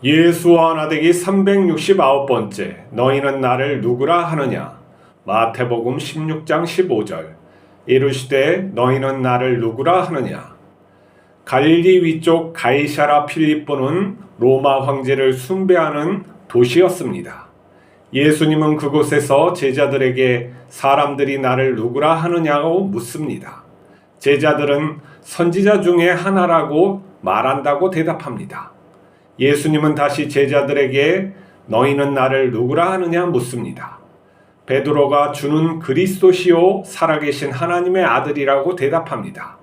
예수와 나대기 369번째 너희는 나를 누구라 하느냐. 마태복음 16장 15절. 이르시되 너희는 나를 누구라 하느냐. 갈릴리 위쪽 가이사라 필립보는 로마 황제를 숭배하는 도시였습니다. 예수님은 그곳에서 제자들에게 사람들이 나를 누구라 하느냐고 묻습니다. 제자들은 선지자 중에 하나라고 말한다고 대답합니다. 예수님은 다시 제자들에게 너희는 나를 누구라 하느냐 묻습니다. 베드로가 주는 그리스도시요 살아계신 하나님의 아들이라고 대답합니다.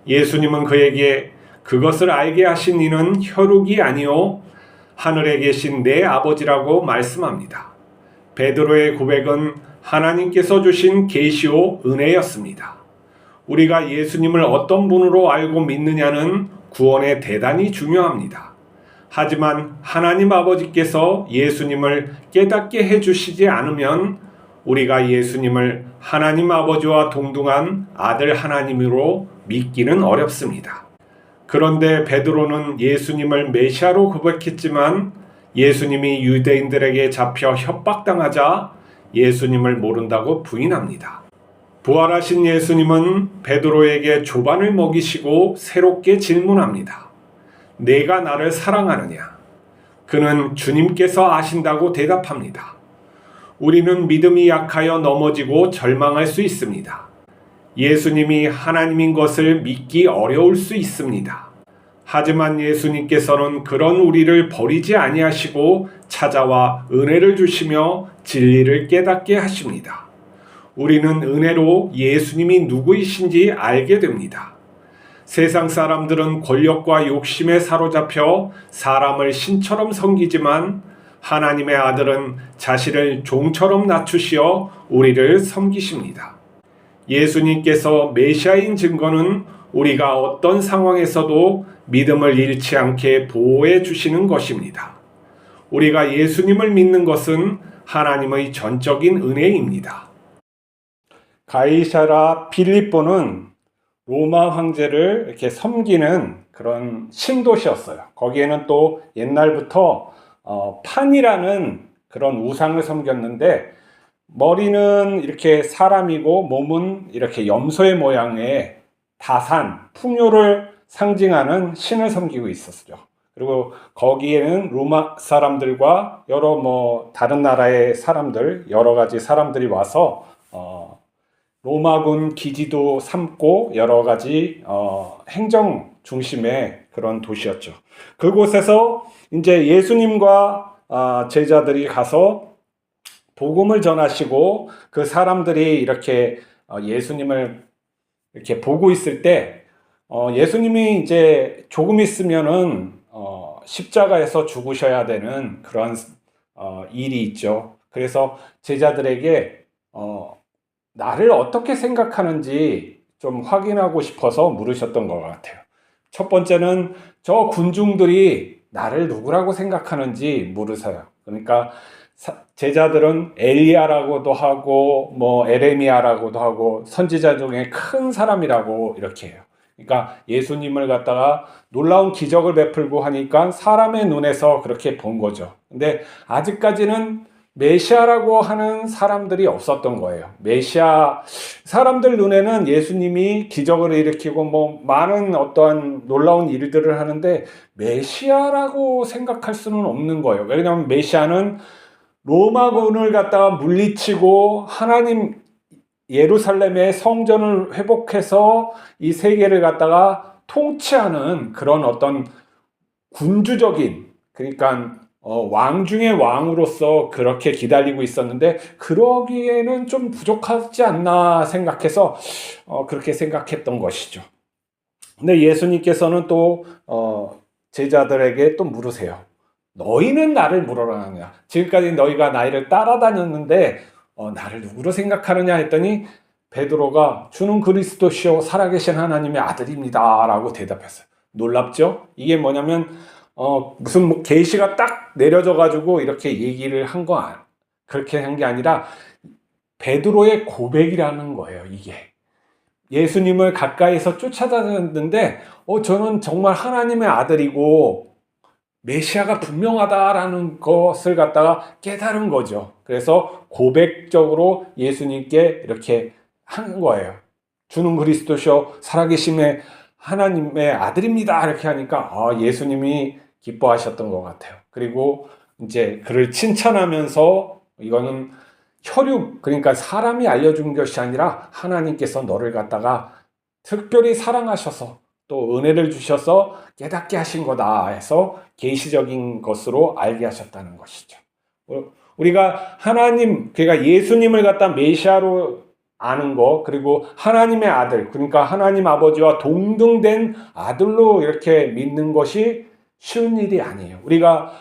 예수님은 그에게 그것을 알게 하신 이는 혈육이 아니요 하늘에 계신 내 아버지라고 말씀합니다. 베드로의 고백은 하나님께서 주신 계시요 은혜였습니다. 우리가 예수님을 어떤 분으로 알고 믿느냐는 구원에 대단히 중요합니다. 하지만 하나님 아버지께서 예수님을 깨닫게 해주시지 않으면 우리가 예수님을 하나님 아버지와 동등한 아들 하나님으로 믿기는 어렵습니다. 그런데 베드로는 예수님을 메시아로 고백했지만 예수님이 유대인들에게 잡혀 협박당하자 예수님을 모른다고 부인합니다. 부활하신 예수님은 베드로에게 조반을 먹이시고 새롭게 질문합니다. 내가 나를 사랑하느냐? 그는 주님께서 아신다고 대답합니다. 우리는 믿음이 약하여 넘어지고 절망할 수 있습니다. 예수님이 하나님인 것을 믿기 어려울 수 있습니다. 하지만 예수님께서는 그런 우리를 버리지 아니하시고 찾아와 은혜를 주시며 진리를 깨닫게 하십니다. 우리는 은혜로 예수님이 누구이신지 알게 됩니다. 세상 사람들은 권력과 욕심에 사로잡혀 사람을 신처럼 섬기지만 하나님의 아들은 자신을 종처럼 낮추시어 우리를 섬기십니다. 예수님께서 메시아인 증거는 우리가 어떤 상황에서도 믿음을 잃지 않게 보호해 주시는 것입니다. 우리가 예수님을 믿는 것은 하나님의 전적인 은혜입니다. 가이사라 필립보는 로마 황제를 이렇게 섬기는 그런 신도시였어요. 거기에는 또 옛날부터 판이라는 그런 우상을 섬겼는데 머리는 이렇게 사람이고 몸은 이렇게 염소의 모양의 다산, 풍요를 상징하는 신을 섬기고 있었죠. 그리고 거기에는 로마 사람들과 여러 다른 나라의 사람들, 여러 가지 사람들이 와서 로마군 기지도 삼고 여러 가지 행정 중심의 그런 도시였죠. 그곳에서 이제 예수님과 제자들이 가서 복음을 전하시고 그 사람들이 이렇게 예수님을 이렇게 보고 있을 때 예수님이 이제 조금 있으면은 십자가에서 죽으셔야 되는 그런 일이 있죠. 그래서 제자들에게 나를 어떻게 생각하는지 좀 확인하고 싶어서 물으셨던 것 같아요. 첫 번째는 저 군중들이 나를 누구라고 생각하는지 물으세요. 그러니까 제자들은 엘리야라고도 하고 에레미야라고도 하고 선지자 중에 큰 사람이라고 이렇게 해요. 그러니까 예수님을 갖다가 놀라운 기적을 베풀고 하니까 사람의 눈에서 그렇게 본 거죠. 근데 아직까지는 메시아라고 하는 사람들이 없었던 거예요. 메시아 사람들 눈에는 예수님이 기적을 일으키고 많은 어떠한 놀라운 일들을 하는데 메시아라고 생각할 수는 없는 거예요. 왜냐하면 메시아는 로마군을 갖다가 물리치고 하나님 예루살렘의 성전을 회복해서 이 세계를 갖다가 통치하는 그런 어떤 군주적인, 그러니까 왕 중의 왕으로서 그렇게 기다리고 있었는데 그러기에는 좀 부족하지 않나 생각해서 그렇게 생각했던 것이죠. 근데 예수님께서는 또 제자들에게 또 물으세요. 너희는 나를 뭐라 하느냐? 지금까지 너희가 나를 따라다녔는데 나를 누구로 생각하느냐 했더니 베드로가 주는 그리스도시요 살아계신 하나님의 아들입니다 라고 대답했어요. 놀랍죠? 이게 뭐냐면 무슨 계시가 딱 내려져 가지고 이렇게 얘기를 한 거 그렇게 한 게 아니라 베드로의 고백이라는 거예요. 이게 예수님을 가까이서 쫓아다녔는데 저는 정말 하나님의 아들이고 메시아가 분명하다라는 것을 갖다가 깨달은 거죠. 그래서 고백적으로 예수님께 이렇게 한 거예요. 주는 그리스도시요 살아계심의 하나님의 아들입니다. 이렇게 하니까 예수님이 기뻐하셨던 것 같아요. 그리고 이제 그를 칭찬하면서 이거는 혈육, 그러니까 사람이 알려준 것이 아니라 하나님께서 너를 갖다가 특별히 사랑하셔서 또 은혜를 주셔서 깨닫게 하신 거다 해서 계시적인 것으로 알게 하셨다는 것이죠. 우리가 하나님, 그러니까 예수님을 갖다 메시아로 아는 거, 그리고 하나님의 아들, 그러니까 하나님 아버지와 동등된 아들로 이렇게 믿는 것이 쉬운 일이 아니에요. 우리가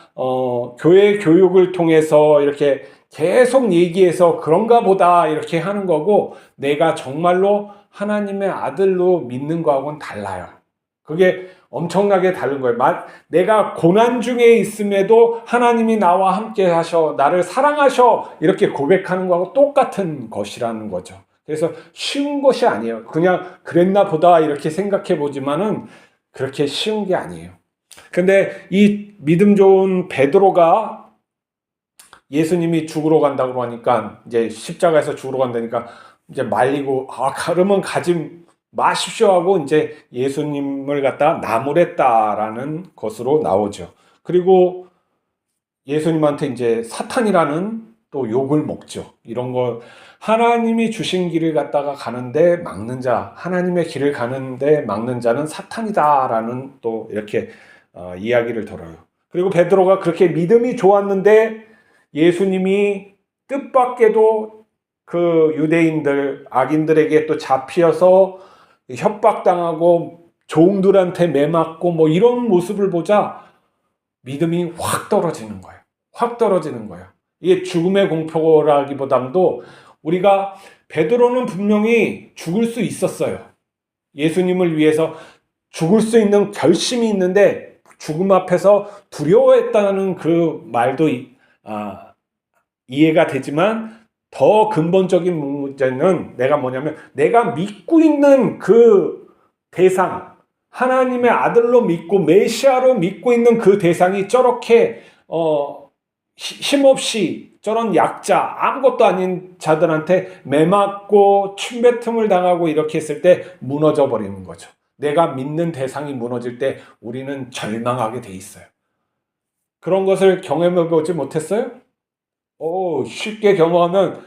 교회 교육을 통해서 이렇게 계속 얘기해서 그런가 보다 이렇게 하는 거고, 내가 정말로 하나님의 아들로 믿는 거하고는 달라요. 그게 엄청나게 다른 거예요. 내가 고난 중에 있음에도 하나님이 나와 함께 하셔, 나를 사랑하셔 이렇게 고백하는 거하고 똑같은 것이라는 거죠. 그래서 쉬운 것이 아니에요. 그냥 그랬나 보다 이렇게 생각해 보지만은 그렇게 쉬운 게 아니에요. 근데 이 믿음 좋은 베드로가 예수님이 죽으러 간다고 하니까, 이제 십자가에서 죽으러 간다니까 이제 말리고 그러면 가지 마십시오 하고 이제 예수님을 갖다 나무랬다라는 것으로 나오죠. 그리고 예수님한테 이제 사탄이라는 또 욕을 먹죠. 이런 거, 하나님이 주신 길을 갖다가 가는데 막는 자, 하나님의 길을 가는데 막는 자는 사탄이다라는 또 이렇게 이야기를 들어요. 그리고 베드로가 그렇게 믿음이 좋았는데 예수님이 뜻밖에도 그 유대인들, 악인들에게 또 잡혀서 협박당하고 종들한테 매맞고 뭐 이런 모습을 보자 믿음이 확 떨어지는 거예요. 확 떨어지는 거예요. 이게 죽음의 공포라기보담도, 우리가 베드로는 분명히 죽을 수 있었어요. 예수님을 위해서 죽을 수 있는 결심이 있는데 죽음 앞에서 두려워했다는 그 말도 이해가 되지만, 더 근본적인 문제는 내가 뭐냐면, 내가 믿고 있는 그 대상, 하나님의 아들로 믿고 메시아로 믿고 있는 그 대상이 저렇게 힘없이 저런 약자, 아무것도 아닌 자들한테 매맞고 침뱉음을 당하고 이렇게 했을 때 무너져 버리는 거죠. 내가 믿는 대상이 무너질 때 우리는 절망하게 돼 있어요. 그런 것을 경험해 보지 못했어요? 쉽게 경험하면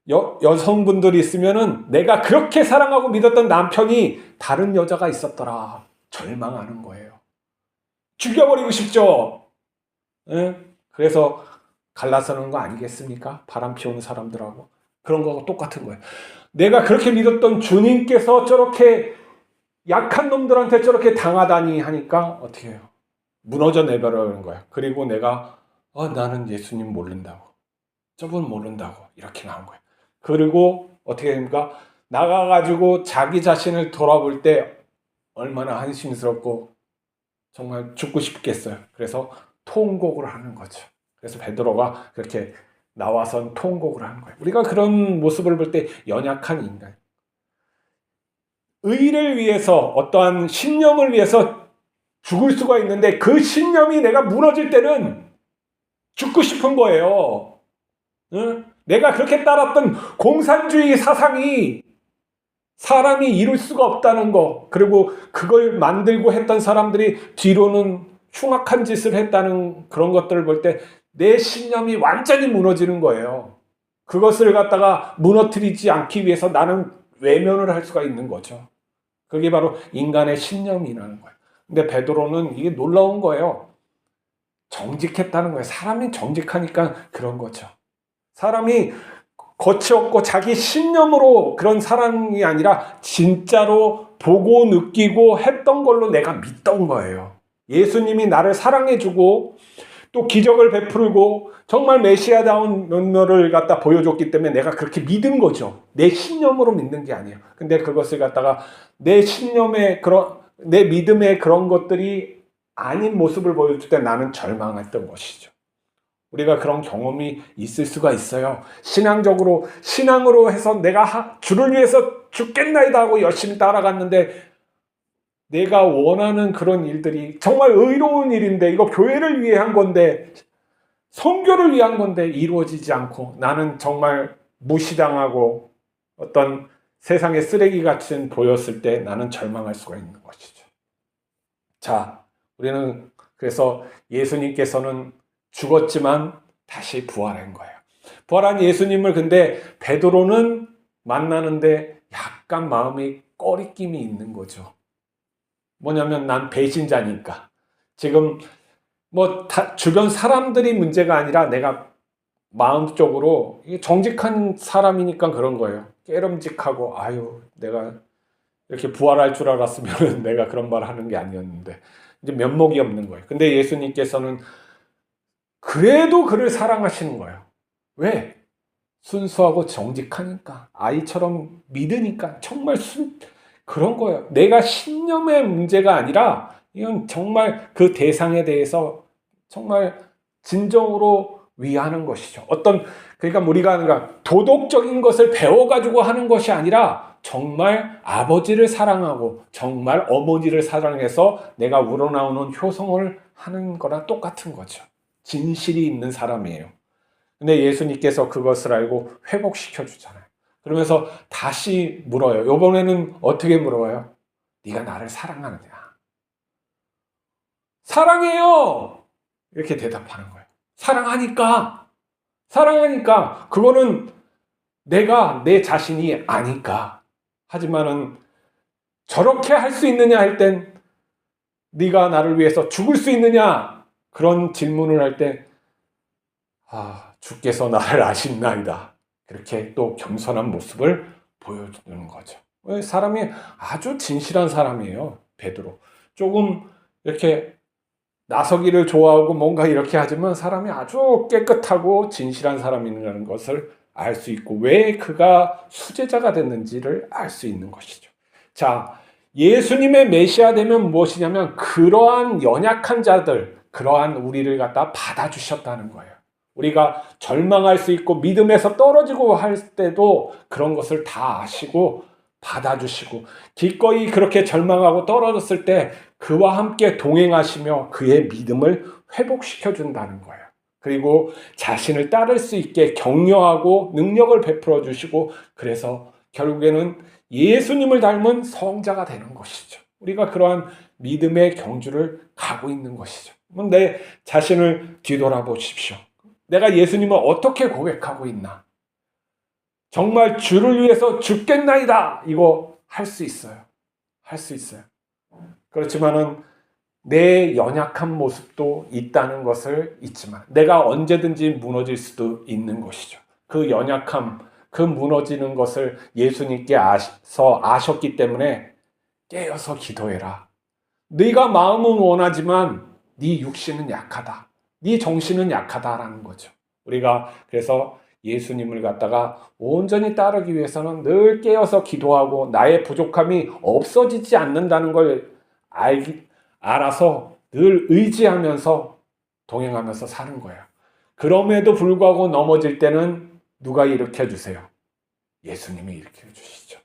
여성분들이 있으면은 내가 그렇게 사랑하고 믿었던 남편이 다른 여자가 있었더라. 절망하는 거예요. 죽여버리고 싶죠. 예? 그래서 갈라서는 거 아니겠습니까? 바람 피우는 사람들하고. 그런 거하고 똑같은 거예요. 내가 그렇게 믿었던 주님께서 저렇게 약한 놈들한테 저렇게 당하다니 하니까 어떻게 해요? 무너져 내버리는 거예요. 그리고 내가 나는 예수님 모른다고, 저분 모른다고 이렇게 나온 거예요. 그리고 어떻게 됩니까? 나가가지고 자기 자신을 돌아볼 때 얼마나 한심스럽고 정말 죽고 싶겠어요. 그래서 통곡을 하는 거죠. 그래서 베드로가 그렇게 나와서 통곡을 하는 거예요. 우리가 그런 모습을 볼 때 연약한 인간, 의를 위해서, 어떠한 신념을 위해서 죽을 수가 있는데 그 신념이 내가 무너질 때는 죽고 싶은 거예요. 응? 내가 그렇게 따랐던 공산주의 사상이 사람이 이룰 수가 없다는 거, 그리고 그걸 만들고 했던 사람들이 뒤로는 흉악한 짓을 했다는 그런 것들을 볼 때 내 신념이 완전히 무너지는 거예요. 그것을 갖다가 무너뜨리지 않기 위해서 나는 외면을 할 수가 있는 거죠. 그게 바로 인간의 신념이라는 거예요. 근데 베드로는 이게 놀라운 거예요. 정직했다는 거예요. 사람이 정직하니까 그런 거죠. 사람이 거치 없고 자기 신념으로 그런 사람이 아니라 진짜로 보고 느끼고 했던 걸로 내가 믿던 거예요. 예수님이 나를 사랑해주고 또 기적을 베풀고 정말 메시아다운 면모를 갖다 보여줬기 때문에 내가 그렇게 믿은 거죠. 내 신념으로 믿는 게 아니에요. 근데 그것을 갖다가 내 신념의 내 믿음의 그런 것들이 아닌 모습을 보여줄 때 나는 절망했던 것이죠. 우리가 그런 경험이 있을 수가 있어요. 신앙으로 해서 내가 주를 위해서 죽겠나이다 하고 열심히 따라갔는데 내가 원하는 그런 일들이 정말 의로운 일인데, 이거 교회를 위해 한 건데, 선교를 위한 건데 이루어지지 않고 나는 정말 무시당하고 어떤 세상의 쓰레기 같이 보였을 때 나는 절망할 수가 있는 것이죠. 자, 우리는 그래서 예수님께서는 죽었지만 다시 부활한 거예요. 부활한 예수님을 근데 베드로는 만나는데 약간 마음이 꺼리낌이 있는 거죠. 뭐냐면 난 배신자니까. 지금 주변 사람들이 문제가 아니라 내가 마음적으로 정직한 사람이니까 그런 거예요. 깨름직하고 아유 내가 이렇게 부활할 줄 알았으면 내가 그런 말 하는 게 아니었는데 이제 면목이 없는 거예요. 근데 예수님께서는 그래도 그를 사랑하시는 거예요. 왜? 순수하고 정직하니까 아이처럼 믿으니까 정말 그런 거예요. 내가 신념의 문제가 아니라 이건 정말 그 대상에 대해서 정말 진정으로 위하는 것이죠. 그러니까 우리가 도덕적인 것을 배워가지고 하는 것이 아니라 정말 아버지를 사랑하고 정말 어머니를 사랑해서 내가 우러나오는 효성을 하는 거랑 똑같은 거죠. 진실이 있는 사람이에요. 근데 예수님께서 그것을 알고 회복시켜 주잖아요. 그러면서 다시 물어요. 이번에는 어떻게 물어요? 네가 나를 사랑하느냐? 사랑해요! 이렇게 대답하는 거예요. 사랑하니까. 그거는 내가 내 자신이 아니까. 하지만은 저렇게 할 수 있느냐 할 땐 네가 나를 위해서 죽을 수 있느냐? 그런 질문을 할 때 주께서 나를 아신나이다. 그렇게 또 겸손한 모습을 보여주는 거죠. 사람이 아주 진실한 사람이에요. 베드로. 조금 이렇게 나서기를 좋아하고 뭔가 이렇게 하지만 사람이 아주 깨끗하고 진실한 사람이라는 것을 알 수 있고 왜 그가 수제자가 됐는지를 알 수 있는 것이죠. 자, 예수님의 메시아 되면 무엇이냐면 그러한 연약한 자들, 그러한 우리를 갖다 받아주셨다는 거예요. 우리가 절망할 수 있고 믿음에서 떨어지고 할 때도 그런 것을 다 아시고 받아주시고 기꺼이 그렇게 절망하고 떨어졌을 때 그와 함께 동행하시며 그의 믿음을 회복시켜 준다는 거예요. 그리고 자신을 따를 수 있게 격려하고 능력을 베풀어 주시고 그래서 결국에는 예수님을 닮은 성자가 되는 것이죠. 우리가 그러한 믿음의 경주를 가고 있는 것이죠. 내 자신을 뒤돌아보십시오. 내가 예수님을 어떻게 고백하고 있나? 정말 주를 위해서 죽겠나이다. 이거 할 수 있어요. 할 수 있어요. 그렇지만은 내 연약한 모습도 있다는 것을 잊지만 내가 언제든지 무너질 수도 있는 것이죠. 그 연약함, 그 무너지는 것을 예수님께 아셨기 때문에 깨어서 기도해라. 네가 마음은 원하지만 네 육신은 약하다. 네 정신은 약하다라는 거죠. 우리가 그래서 예수님을 갖다가 온전히 따르기 위해서는 늘 깨어서 기도하고 나의 부족함이 없어지지 않는다는 걸 알아서 늘 의지하면서 동행하면서 사는 거예요. 그럼에도 불구하고 넘어질 때는 누가 일으켜 주세요? 예수님이 일으켜 주시죠.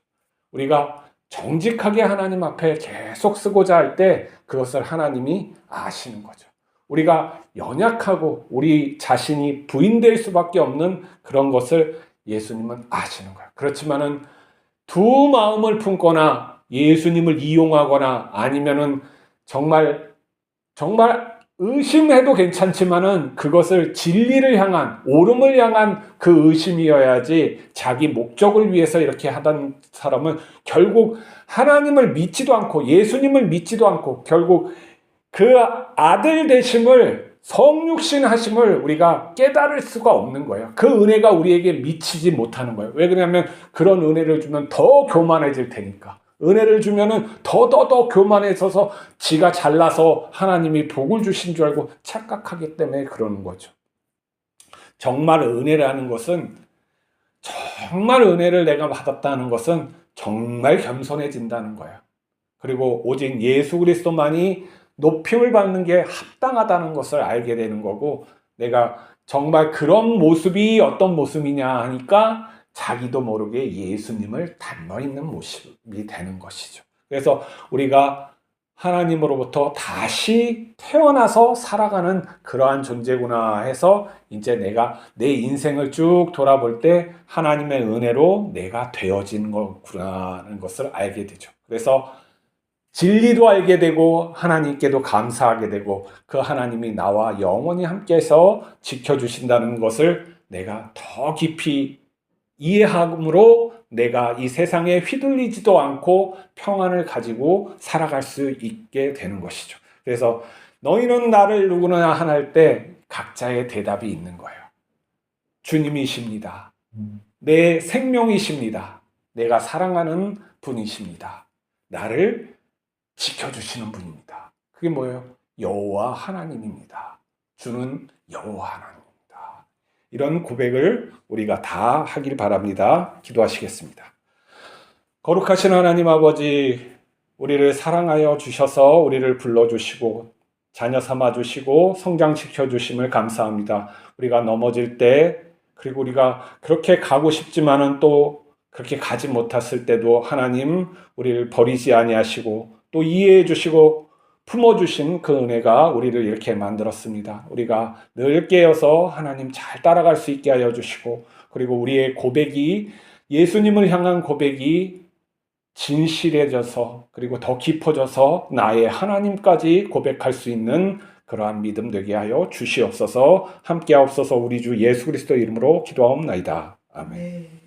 우리가 정직하게 하나님 앞에 계속 쓰고자 할 때 그것을 하나님이 아시는 거죠. 우리가 연약하고 우리 자신이 부인될 수밖에 없는 그런 것을 예수님은 아시는 거예요. 그렇지만은 두 마음을 품거나 예수님을 이용하거나 아니면은 정말 의심해도 괜찮지만은 그것을 진리를 향한 옳음을 향한 그 의심이어야지 자기 목적을 위해서 이렇게 하던 사람은 결국 하나님을 믿지도 않고 예수님을 믿지도 않고 결국 그 아들 되심을 성육신 하심을 우리가 깨달을 수가 없는 거예요. 그 은혜가 우리에게 미치지 못하는 거예요. 왜 그러냐면 그런 은혜를 주면 더 교만해질 테니까. 은혜를 주면은 더 교만해져서 지가 잘나서 하나님이 복을 주신 줄 알고 착각하기 때문에 그러는 거죠. 정말 은혜라는 것은 정말 은혜를 내가 받았다는 것은 정말 겸손해진다는 거예요. 그리고 오직 예수 그리스도만이 높임을 받는 게 합당하다는 것을 알게 되는 거고 내가 정말 그런 모습이 어떤 모습이냐 하니까 자기도 모르게 예수님을 닮아 있는 모습이 되는 것이죠. 그래서 우리가 하나님으로부터 다시 태어나서 살아가는 그러한 존재구나 해서 이제 내가 내 인생을 쭉 돌아볼 때 하나님의 은혜로 내가 되어진 거구나라는 것을 알게 되죠. 그래서 진리도 알게 되고 하나님께도 감사하게 되고 그 하나님이 나와 영원히 함께해서 지켜주신다는 것을 내가 더 깊이 이해함으로 내가 이 세상에 휘둘리지도 않고 평안을 가지고 살아갈 수 있게 되는 것이죠. 그래서 너희는 나를 누구나 하나 할 때 각자의 대답이 있는 거예요. 주님이십니다. 내 생명이십니다. 내가 사랑하는 분이십니다. 나를 지켜주시는 분입니다. 그게 뭐예요? 여호와 하나님입니다. 주는 여호와 하나님입니다. 이런 고백을 우리가 다 하길 바랍니다. 기도하시겠습니다. 거룩하신 하나님 아버지, 우리를 사랑하여 주셔서 우리를 불러주시고 자녀 삼아주시고 성장시켜 주심을 감사합니다. 우리가 넘어질 때, 그리고 우리가 그렇게 가고 싶지만은 또 그렇게 가지 못했을 때도 하나님 우리를 버리지 아니하시고 또 이해해 주시고 품어주신 그 은혜가 우리를 이렇게 만들었습니다. 우리가 늘 깨어서 하나님 잘 따라갈 수 있게 하여 주시고, 그리고 우리의 고백이, 예수님을 향한 고백이 진실해져서 그리고 더 깊어져서 나의 하나님까지 고백할 수 있는 그러한 믿음 되게 하여 주시옵소서. 함께 하옵소서. 우리 주 예수 그리스도 이름으로 기도하옵나이다. 아멘.